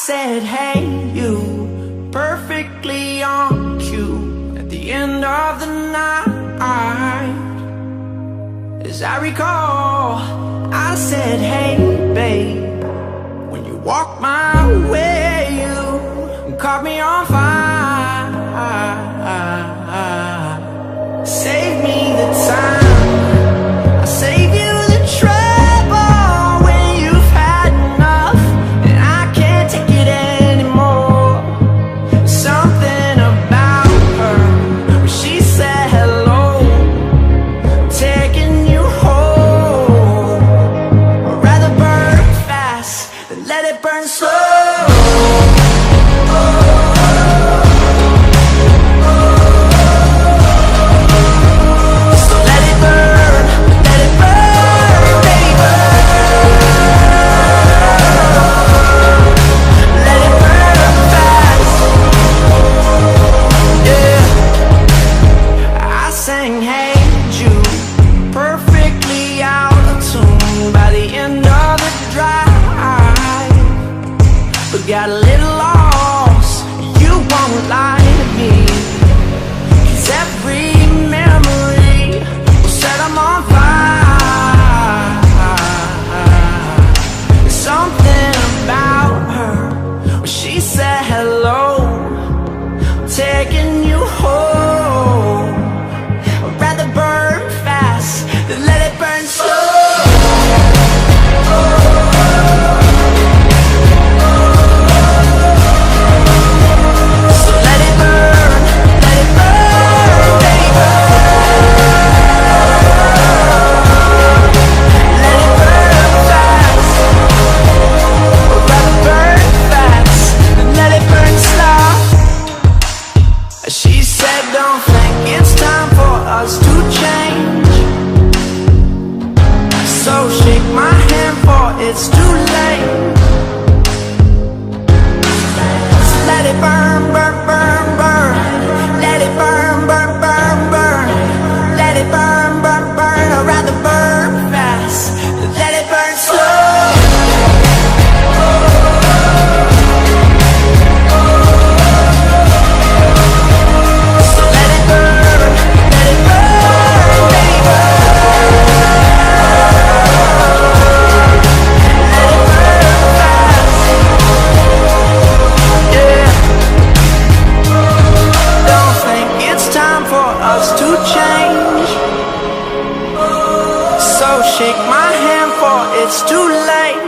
said, hey, you, perfectly on cue at the end of the night. As I recall, I said, hey, babe, when you walked my way, you caught me on fire. Save me the time, I save you the trouble when you've had enough and I can't take it anymore. Something about her, when she said hello, taking you home. I'd rather burn fast than let it burn slow. Got a little lost, you won't lie to me, 'cause every memory will set them on fire. There's something about her, when she said hello, taking you home. I'd rather burn fast than let it burn slow. She said, don't think it's time for us to change, so shake my hand, for it's too late. So let it burn, burn, burn, burn. Let it burn, burn, burn, burn. Let it burn, burn, burn. I'd rather burn fast than let it burn slow. So shake my hand, for it's too late.